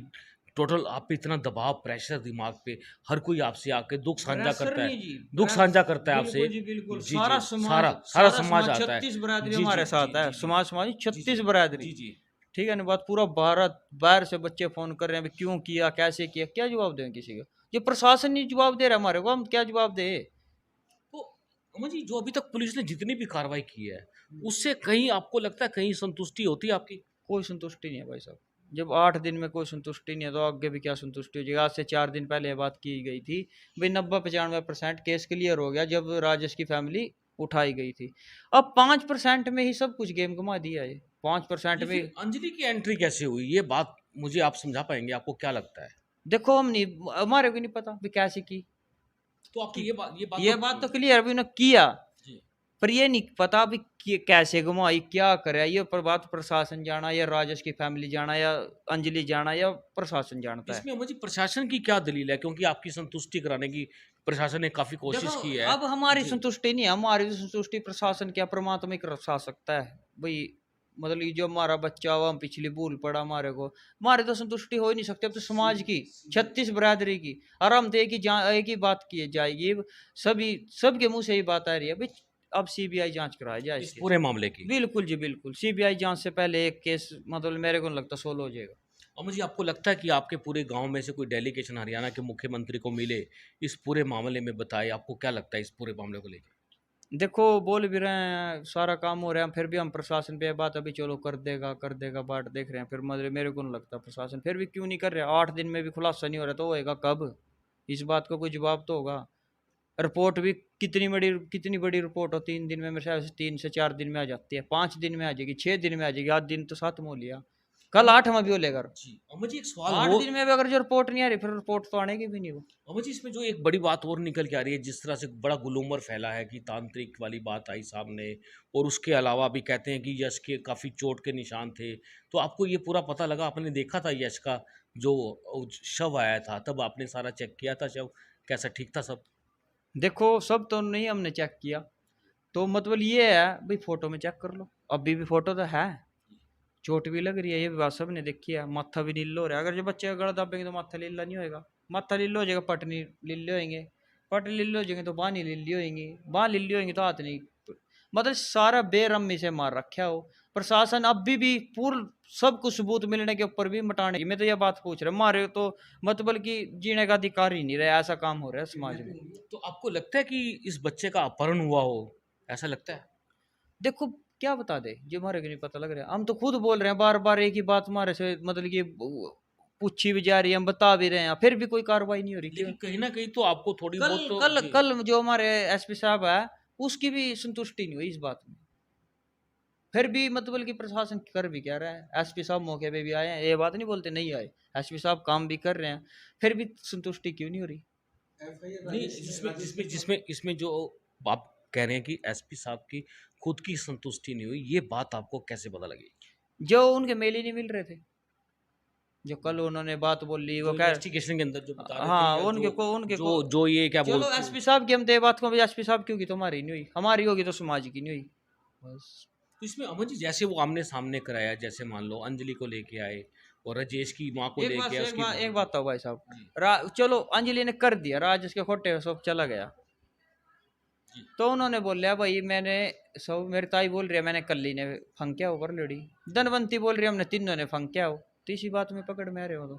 टोटल आप पे इतना दबाव, प्रेशर दिमाग पे, हर कोई आपसे आके दुख साझा करता है, दुख साझा करता है आपसे। बिल्कुल जी, सारा जी, समाज, सारा समाज आता है। 36 बरादरी जी, हमारे जी, साथ जी, है, जी, समाज 36 बरादरी। जी जी ठीक है ना बात, पूरा भारत बाहर से बच्चे फोन कर रहे हैं, क्यों किया, कैसे किया, क्या जवाब दें किसी का। ये प्रशासन नहीं जवाब दे रहा हमारे को, हम क्या जवाब दे। तो अमन जी, जो अभी तक पुलिस ने जितनी भी कार्रवाई की है, उससे कहीं आपको लगता है कहीं संतुष्टि होती है आपकी? कोई संतुष्टि नहीं है भाई साहब। जब 8 दिन में कोई संतुष्टि नहीं है तो आगे भी क्या संतुष्टि हो जाएगी। आज से 4 दिन पहले बात की गई थी भाई 90-95% केस क्लियर हो गया जब राजेश की फैमिली उठाई गई थी। अब 5% में ही सब कुछ गेम घुमा दिया है। 5% में अंजलि की एंट्री कैसे हुई, ये बात मुझे आप समझा पाएंगे? आपको क्या लगता है? देखो हम नहीं, हमारे को नहीं पता भी कैसे की। तो आपकी ये बात तो क्लियर अभी उन्होंने किया, पर ये नहीं पता अभी कैसे घुमाई, क्या करे। ये पर बात प्रशासन जाना या राजेश की फैमिली जाना या अंजलि जाना या प्रशासन जानता है। इसमें मुझे प्रशासन की क्या दलील है, क्योंकि आपकी संतुष्टि कराने की प्रशासन ने काफी कोशिश की है। अब हमारी संतुष्टि नहीं है, हमारी संतुष्टि प्रशासन क्या परमात्मा ही कर सकता है भाई। मतलब ये जो हमारा बच्चा हुआ, हम पिछली भूल पड़ा, हमारे तो संतुष्टि हो ही नहीं सकती। अब तो समाज की 36 बरादरी की, और हम तो एक ही बात की जाएगी, सबके मुंह से ही बात आ रही है भाई अब सीबीआई जांच कराया जाए इस पूरे मामले की। बिल्कुल जी बिल्कुल, सीबीआई जांच से पहले एक केस मतलब मेरे को नहीं लगता सोल्व हो जाएगा। और मुझे आपको लगता है कि आपके पूरे गांव में से कोई डेलीगेशन हरियाणा के मुख्यमंत्री को मिले, इस पूरे मामले में बताए? आपको क्या लगता है इस पूरे मामले को लेकर? देखो बोल भी रहे हैं सारा काम हो रहा है, फिर भी हम प्रशासन पे बात अभी चलो कर देगा बाट देख रहे हैं। फिर मतलब मेरे को नहीं लगता प्रशासन फिर भी क्यों नहीं कर रहा। 8 दिन में भी खुलासा नहीं हो रहा तो होएगा कब? इस बात का कोई जवाब तो होगा। रिपोर्ट भी कितनी बड़ी रिपोर्ट हो, 3 दिन में मेरे ख्याल से 3 से 4 दिन में आ जाती है, 5 दिन में आ जाएगी, 6 दिन में आ जाएगी। 8 दिन तो 7 में हो लिया, कल 8वां भी हो लेगा। जी अमर जी, एक सवाल 8 और, दिन में भी अगर जो रिपोर्ट नहीं आ रही फिर रिपोर्ट तो आने की भी नहीं। वो अमर जी इसमें जो एक बड़ी बात और निकल के आ रही है, जिस तरह से बड़ा गुलूमर फैला है कि तांत्रिक वाली बात आई सामने, और उसके अलावा भी कहते हैं कि यश के काफ़ी चोट के निशान थे। तो आपको ये पूरा पता लगा, आपने देखा था यश का जो शव आया था, तब आपने सारा चेक किया था शव कैसा, ठीक था सब? देखो सब तो नहीं हमने चेक किया, तो मतलब ये है भाई फोटो में चेक कर लो, अभी भी फोटो तो है, चोट भी लग रही है, ये भी बात सब ने देखी है। माथा भी नीलो हो रहा है, अगर जो बच्चे का गला दाबेंगे तो माथा लीला नहीं होएगा, माथा लीलो हो जाएगा, पट नहीं लीले होएंगे, पट लीले हो जाएंगे तो बाँ नहीं लीली होएंगी, बाँ लीली होएंगी तो हाथ नहीं। मतलब सारा बेरहमी से मार रखा हो प्रशासन। अभी भी पूर्ण सब कुछ सबूत मिलने के ऊपर भी मटाने की मैं तो यह बात पूछ रहा मारे तो मतलब कि जीने का अधिकार ही नहीं रहा, ऐसा काम हो रहा है समाज में। तो आपको लगता है कि इस बच्चे का अपहरण हुआ हो, ऐसा लगता है? देखो क्या बता दे जो हमारे को नहीं पता लग रहा है, हम तो खुद बोल रहे हैं बार बार एक ही बात हमारे से, मतलब कि पूछी भी जा रही है, हम बता भी रहे हैं, फिर भी कोई कार्रवाई नहीं हो रही। लेकिन कहीं ना कहीं तो आपको थोड़ी कल बहुत तो कल जी। कल जो हमारे एसपी साहब है उसकी भी संतुष्टि नहीं हुई इस बात में। फिर भी मतलब कि प्रशासन कर भी क्या रहा है। एसपी साहब मौके पे भी आए हैं, ये बात नहीं बोलते नहीं आए, एसपी साहब काम भी कर रहे हैं, फिर भी संतुष्टि क्यों नहीं हो रही। नहीं, इसमें जो आप कह रहे हैं कि एसपी साहब की खुद की संतुष्टि नहीं हुई, ये बात आपको कैसे पता लगी? जो उनके मेल ही नहीं मिल रहे थे, जो कल उन्होंने बात बोली वो जो क्या, इन्वेस्टिगेशन के अंदर जो बता रहे थे, हाँ या उनके को जो ये क्या चलो बोलते एसपी साहब की हम तो बात को, एसपी साहब क्यों की तो हमारी नहीं हुई, हमारी होगी तो समाज की नहीं हुई बस। तो इसमें अमन जी जैसे वो आमने सामने कराया, जैसे मान लो अंजलि को लेके आए और राजेश की माँ को लेके आए, उसकी एक बात तो भाई साहब, जी। चलो अंजलि ने कर दिया, राजेश के खोटे सब चला गया, जी। तो उन्होंने बोलिया भाई मैंने सब, मेरी ताई बोल रही है मैंने कल्ली ने फंक्या ऊपर लेडी, धनवंती बोल रही है हमने तीनों ने फंक्या हो, तीसरी बात में पकड़ में आ रहे हो तो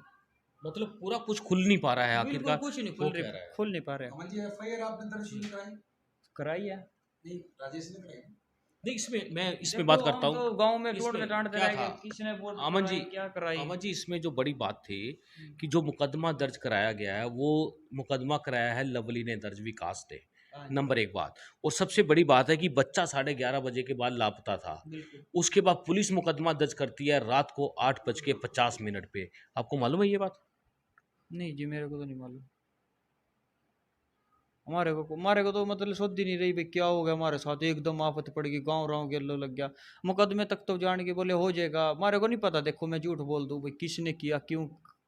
मतलब पूरा कुछ खुल नहीं पा रहा है बिल्कुल आखिरकार, कुछ नहीं हो क्या रहा है? खुल नहीं पा रहे। अमन जी एफआईआर आपने दर्ज नहीं कराई? कराई है नहीं, राजेश ने कराई। नहीं, इसमें मैं इसमें बात करता हूँ, तो गांव में इसमें टोट डांटते क्या रह गए, था? किसने बोल अमन जी, क्या कराई। अमन जी इसमें जो बड़ी बात थी कि जो मुकदमा दर्ज कराया गया है, वो मुकदमा कराया है लवली ने दर्ज, विकास ने, नंबर एक बात। और सबसे बड़ी बात है कि बच्चा 11:30 बजे के बाद लापता था, उसके बाद पुलिस मुकदमा दर्ज करती है रात को 8:50 पे। आपको मालूम है ये बात? नहीं जी मेरे को तो नहीं मालूम, हमारे को तो मतलब सोच ही नहीं रही भाई क्या हो गया हमारे साथ, एकदम आफत पड़ गई, गाँव राव गेलो लग गया, मुकदमे तक तो जान के बोले हो जाएगा, हमारे को नहीं पता। देखो मैं झूठ बोल दूं भाई किसने किया, क्यों,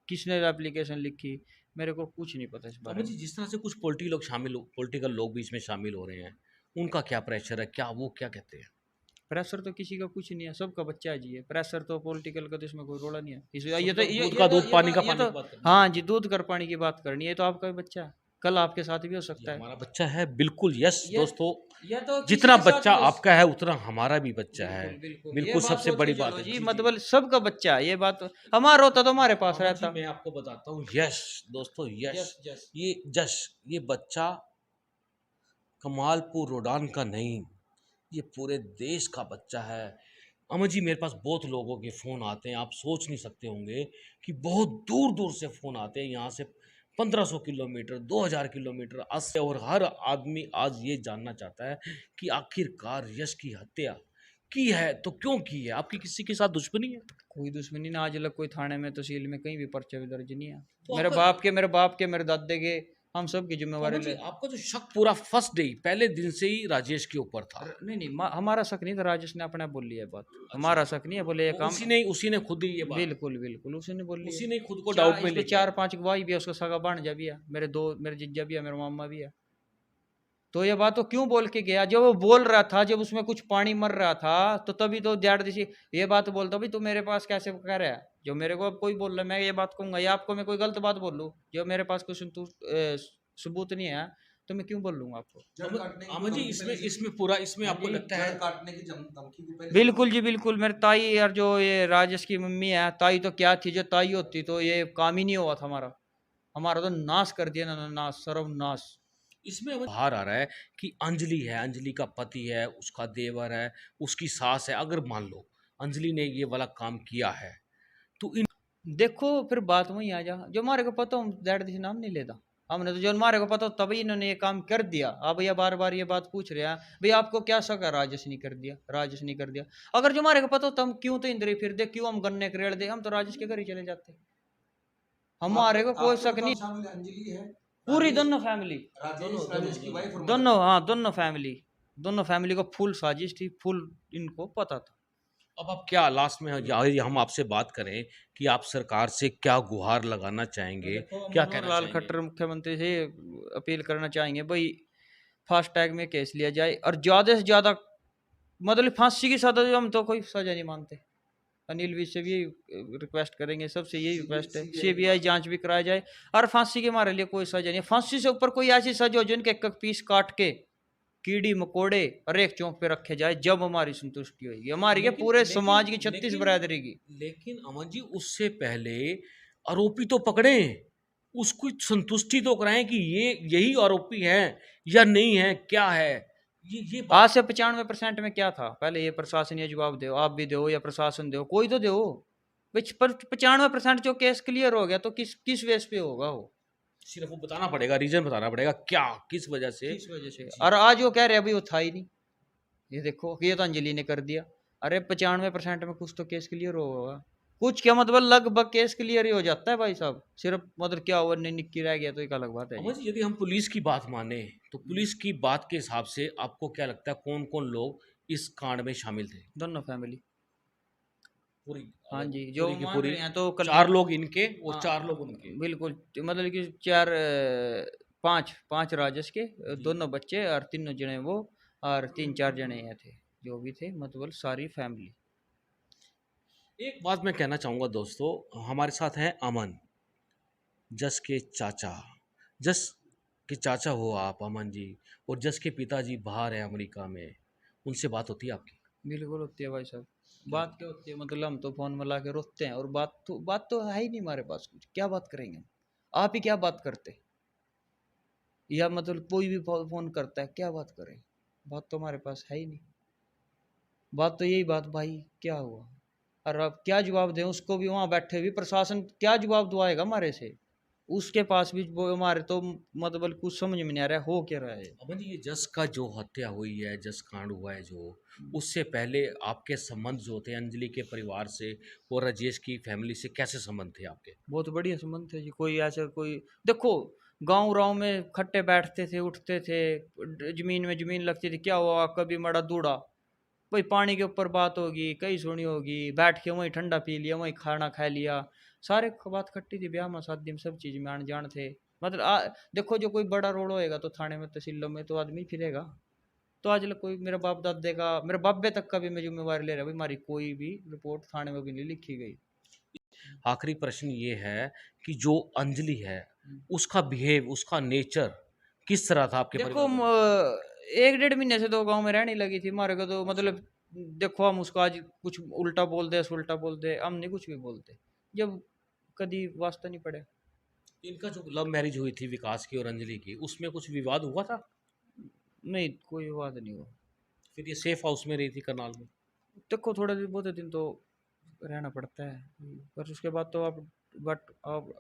किसने एप्लीकेशन लिखी, मेरे को कुछ नहीं पता इस बारे अमन में। जी जिस तरह से कुछ पॉलिटिकल लोग भी इसमें शामिल हो रहे हैं, उनका क्या प्रेशर है, क्या वो क्या कहते हैं? प्रेशर तो किसी का कुछ नहीं है, सबका बच्चा जी है, प्रेशर तो पॉलिटिकल का तो इसमें कोई रोड़ा नहीं है। ये तो दूध का दूध, पानी का पानी तो की बात करनी है। हाँ जी दूध कर पानी की बात करनी है, तो आपका भी बच्चा है, कल आपके साथ भी हो ये सकता है। हमारा बच्चा है, बिल्कुल। यस ये- दोस्तों, ये तो किसी जितना के साथ बच्चा भी हो आपका है उतना हमारा भी बच्चा है। बिल्कुल बिल्कुल, ये बात सबसे सोच बड़ी के बात चलो है। जी, जी, जी। मतलब सबका बच्चा है, ये बात तो हमारा होता तो हमारे पास अमन जी, रहता। मैं आपको बताता हूँ, यश दोस्तों, यश ये बच्चा कमालपुर रोडान का नहीं, ये पूरे देश का बच्चा है। अमन जी मेरे पास बहुत लोगों के फ़ोन आते हैं, आप सोच नहीं सकते होंगे कि बहुत दूर दूर से फ़ोन आते हैं, यहाँ से 1500 किलोमीटर, 2000 किलोमीटर आज से, और हर आदमी आज ये जानना चाहता है कि आखिरकार यश की हत्या की है तो क्यों की है? आपकी किसी के साथ दुश्मनी है? कोई दुश्मनी ना, आज लग कोई थाने में तहसील में कहीं भी पर्चा भी दर्ज नहीं है। तो मेरे आपका- बाप के मेरे दादे के, हम सब की जिम्मेवारी अमन जी, ले। आपका जो शक पूरा फर्स्ट डे पहले दिन से ही राजेश के ऊपर था। नहीं हमारा शक नहीं था, राजेश ने अपने बोल लिया बात, हमारा शक नहीं है, बोले ये काम उसी ने खुद ही ये बात, बिल्कुल उसने बोल लिया। उसी ने खुद को डाउट में इसमें लेके 4-5 गवाही भी है, उसका सगा भांजा भी है, मेरे जिज्जा भी है, मेरा मामा भी है। तो ये बात तो क्यों बोल के गया, जब वो बोल रहा था, जब उसमें कुछ पानी मर रहा था, तो तभी तो दैट दिसी ये बात बोलता भाई तू मेरे पास कैसे कह रहा है, जो मेरे को अब कोई बोल रहा है मैं ये बात कहूंगा, या आपको मैं कोई गलत बात बोल लूँ, जो मेरे पास कोई सबूत नहीं है, तो मैं क्यों बोल लूंगा आपको। जड़ काटने की अमन जी धमकी पहले से- इसमें आपको नहीं, लगता जड़ है? काटने की धमकी भी पहले बिल्कुल जी बिल्कुल, मेरे ताई और जो ये राजेश की मम्मी है, ताई तो क्या थी, जो ताई होती तो ये काम ही नहीं हुआ था हमारा तो नाश कर दिया ना, नाश सर्वनाश। इसमें बाहर आ रहा है कि अंजलि है, अंजलि का पति है, उसका देवर है, उसकी सास है। अगर मान लो अंजलि ने ये वाला काम किया है तो इन देखो फिर बात वहीं आ जा, जो हमारे को पता हम दैट दिस नाम नहीं लेता, हमने तो जो हमारे को पता तभी इन्होंने ये काम कर दिया। अब भैया बार बार ये बात पूछ रहे हैं भाई आपको क्या शक है, राजेश नहीं कर दिया, राजेश नहीं कर दिया। अगर जो हमारे को पता होता हम क्यों तो इंद्री फिर दे, क्यों हम गन्ने करेड़ दे, हम तो राजेश के घर ही चले जाते, हमारे को कोई शक नहीं। शामिल है, अंजलि है, पूरी राजेश- दोनों फैमिली, राजेश की वाइफ और दोनों हाँ दोनों फैमिली को फुल साजिश थी, फुल इनको पता था। अब आप क्या लास्ट में हम आपसे बात करें कि आप सरकार से क्या गुहार लगाना चाहेंगे, क्या कहना लाल चाहेंगे? खट्टर मुख्यमंत्री से अपील करना चाहेंगे भाई फास्ट टैग में केस लिया जाए, और ज़्यादा से ज़्यादा मतलब फांसी की सजा, हम तो कोई सजा नहीं मांगते, अनिल विज से भी रिक्वेस्ट करेंगे, सबसे यही रिक्वेस्ट है, सीबीआई जांच भी कराया जाए, और फांसी के हमारे लिए कोई सजा नहीं है। फांसी से ऊपर कोई ऐसी सजा हो जिनके एक पीस काट के कीड़ी मकोड़े और एक चौक पे रखे जाए, जब हमारी संतुष्टि होगी, हमारी पूरे समाज की 36 बरादरी की। लेकिन अमन जी उससे पहले आरोपी तो पकड़े, उसको संतुष्टि तो कराएं कि ये यही आरोपी है या नहीं है, क्या है ये आज से 95% में क्या था, पहले ये प्रशासन ये जवाब दो, आप भी दो या प्रशासन दो, कोई तो दो। 95% जो केस क्लियर हो गया तो किस बेस पे होगा वो, सिर्फ वो बताना पड़ेगा, रीजन बताना पड़ेगा क्या, किस वजह से। और आज वो कह रहे हैं भाई वो था ही नहीं, ये देखो ये तो अंजलि ने कर दिया, अरे 95% में कुछ तो केस क्लियर होगा, कुछ क्या मतलब लगभग केस क्लियर ही हो जाता है भाई साहब, सिर्फ मतलब क्या ओवर नहीं निक्की रह गया तो एक अलग बात है अमन जी। जी, यदि हम पुलिस की बात माने तो पुलिस की बात के हिसाब से आपको क्या लगता है कौन कौन लोग इस कांड में शामिल थे? दोनों फैमिली। पूरी हाँ जी, जो पूरी की मान पूरी रहे हैं तो कल 4 लोग इनके और हाँ, 4 लोग उनके। बिल्कुल मतलब कि चार पाँच पाँच राजेश के जी। दोनों बच्चे और तीनों जने वो और 3-4 जने ये थे जो भी थे, मतलब सारी फैमिली। एक बात मैं कहना चाहूँगा दोस्तों, हमारे साथ हैं अमन, जस के चाचा। जस के चाचा हो आप अमन जी, और जस के पिताजी बाहर हैं अमेरिका में, उनसे बात होती है आपकी? बिल्कुल होती है भाई साहब, बात क्या होती है मतलब हम तो फ़ोन मिला के रोते हैं, और बात तो है ही नहीं हमारे पास, कुछ क्या बात करेंगे हम? आप ही क्या बात करते, या मतलब कोई भी फ़ोन करता है क्या बात करें, बात तो हमारे पास है ही नहीं। बात तो यही बात भाई क्या हुआ, और अब क्या जवाब दें उसको, भी वहाँ बैठे भी प्रशासन क्या जवाब दुआएगा हमारे से, उसके पास भी वो हमारे तो मतलब कुछ समझ में नहीं आ रहा है हो क्या रहा है। अमन जी, ये जस का जो हत्या हुई है, जस कांड हुआ है जो, उससे पहले आपके संबंध जो थे अंजलि के परिवार से और राजेश की फैमिली से कैसे संबंध थे आपके? बहुत बढ़िया संबंध है जी, कोई ऐसा कोई देखो गांव राव में खट्टे बैठते थे उठते थे, जमीन में जमीन लगती थी, क्या हुआ कभी मड़ा दूड़ा, भाई पानी के ऊपर बात होगी कहीं सुनी होगी, बैठ के वहीं ठंडा पी लिया वहीं खाना खा लिया, सारे बात खट्टी थी, ब्याह में शादी में सब चीज़ में आन जान थे। मतलब देखो जो कोई बड़ा रोड होएगा तो थाने में तहसीलों में तो आदमी फिरेगा, तो आज लग कोई मेरे बाप दादे का मेरे बाबे तक का भी मैं जिम्मेवारी ले रहा भाई, हमारी कोई भी रिपोर्ट थाने में भी नहीं लिखी गई। आखिरी प्रश्न ये है कि जो अंजलि है, उसका बिहेव, उसका नेचर किस तरह था आपके देखो परिवार में? 1-1.5 महीने से तो गांव में रहने लगी थी हमारे को, तो मतलब देखो हम उसको आज कुछ उल्टा बोल दे सुल्टा बोल दे हम नहीं कुछ भी बोलते, जब कभी वास्ता नहीं पड़े। इनका जो लव मैरिज हुई थी विकास की और अंजलि की, उसमें कुछ विवाद हुआ था? नहीं कोई बात नहीं हुआ। फिर ये सेफ हाउस में रही थी करनाल में? देखो थोड़े दिन बहुत दिन तो रहना पड़ता है, पर उसके बाद तो अब बट अब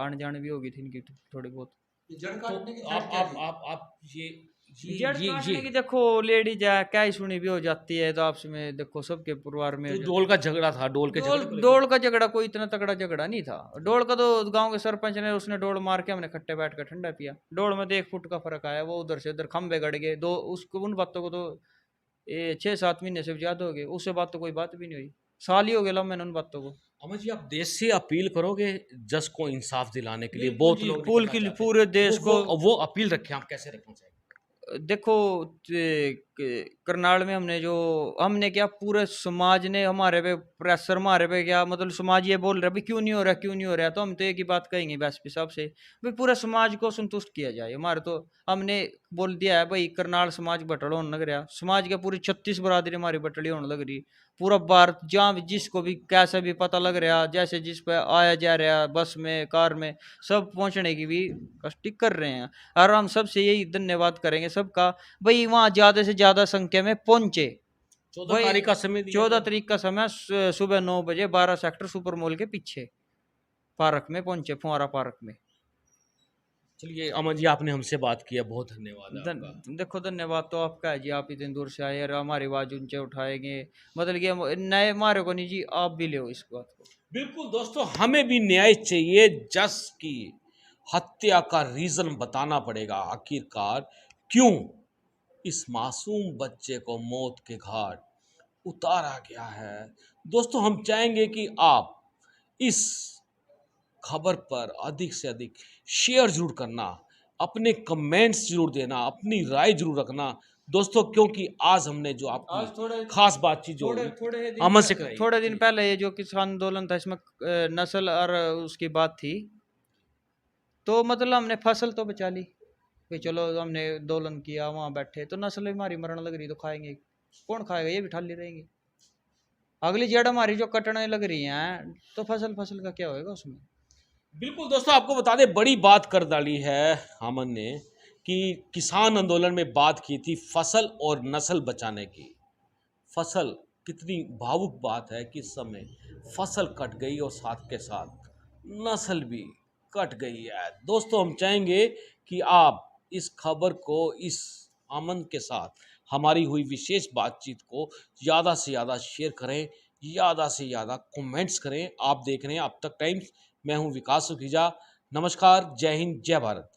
आने जाने भी होगी थी इनकी थोड़ी बहुत। ये जड़ तो काटने की आप थ्रेट क्या आप थी? आप आप ये जड़ ये काटने ये की देखो लेडीज है क्या ही सुनी भी हो जाती है, तो आपस में देखो सबके परिवार में हो जो जाती डोल का झगड़ा था, डोल के है। डोल झगड़े को लेकर? डोल का झगड़ा कोई इतना तगड़ा झगड़ा नहीं था, डोल का तो गांव के सरपंच ने उसने डोल मार के हमने खट्टे बैठ कर ठंडा पिया, डोल में तो 1 फुट का फर्क आया, वो उधर से उधर खंबे गड़ गए दो, उसको उन बातों को तो ये 6-7 महीने से ज्यादा हो गए, उससे बात तो कोई बात भी नहीं हुई, साल ही हो गया मैंने उन बातों को। अमर जी, आप देश से अपील करोगे जस को इंसाफ दिलाने के लिए? बिल्कुल बहुत जी, लोग पूल निकलना की चाहते हैं, पूरे देश को वो अपील रखें, आप कैसे रखना चाहिए? देखो करनाल में हमने क्या पूरे समाज ने हमारे पे प्रेशर हमारे पे क्या मतलब समाज ये बोल रहा है भाई क्यों नहीं हो रहा क्यों नहीं हो रहा, तो हम तो एक ही बात कहेंगे एसपी साहब से भाई पूरे समाज को संतुष्ट किया जाए, हमारे तो हमने बोल दिया है भाई करनाल समाज बटड़ होने लग रहा, समाज के पूरी 36 बरादरी हमारी बटड़ी होने लग रही, पूरा भारत जहाँ भी जिसको भी कैसा भी पता लग रहा जैसे जिस पे आया जा रहा बस में कार में सब पहुंचने की भी कष्ट कर रहे हैं, और हम सबसे यही धन्यवाद करेंगे सबका भाई वहाँ ज्यादा से ज्यादा संख्या में पहुंचे। 14 भाई तारीख का समय दिया 14 गया। तारीख का समय सुबह 9 बजे 12 सेक्टर सुपर मॉल के पीछे पार्क में पहुंचे, फुहारा पार्क में। चलिए अमन जी, आपने हमसे बात किया, बहुत धन्यवाद आपका। देखो धन्यवाद तो आपका है जी, आप इतनी दूर से आए और हमारी आवाज ऊंचे उठाएंगे, मतलब कि नए मारे को नहीं जी, आप भी ले इस बात को। बिल्कुल दोस्तों, हमें भी न्याय चाहिए, जस की हत्या का रीजन बताना पड़ेगा आखिरकार क्यों इस मासूम बच्चे को मौत के घाट उतारा गया है। दोस्तों, हम चाहेंगे कि आप इस खबर पर अधिक से अधिक शेयर जरूर करना, अपने कमेंट्स जरूर देना, अपनी राय जरूर रखना दोस्तों, क्योंकि आज हमने जो आज थोड़े आपकी खास बातचीत जो अमन से कराई, थोड़े दिन पहले ये जो किसान आंदोलन था इसमें नस्ल और उसकी बात थी, तो मतलब हमने फसल तो बचा ली भाई, चलो हमने आंदोलन किया वहाँ बैठे, तो नस्ल हमारी मरण लग रही तो खाएंगे कौन खाएगा, ये भी ठाली रहेंगे, अगली जड़ हमारी जो कटने लग रही हैं तो फसल का क्या होएगा उसमें। बिल्कुल दोस्तों, आपको बता दें बड़ी बात कर डाली है अमन ने कि किसान आंदोलन में बात की थी फसल और नस्ल बचाने की। फसल कितनी भावुक बात है कि इस समय फसल कट गई और साथ के साथ नस्ल भी कट गई है। दोस्तों, हम चाहेंगे कि आप इस खबर को इस अमन के साथ हमारी हुई विशेष बातचीत को ज़्यादा से ज़्यादा शेयर करें, ज़्यादा से ज़्यादा कमेंट्स करें। आप देख रहे हैं अब तक टाइम्स, मैं हूं विकास सुखीजा। नमस्कार, जय हिंद, जय भारत।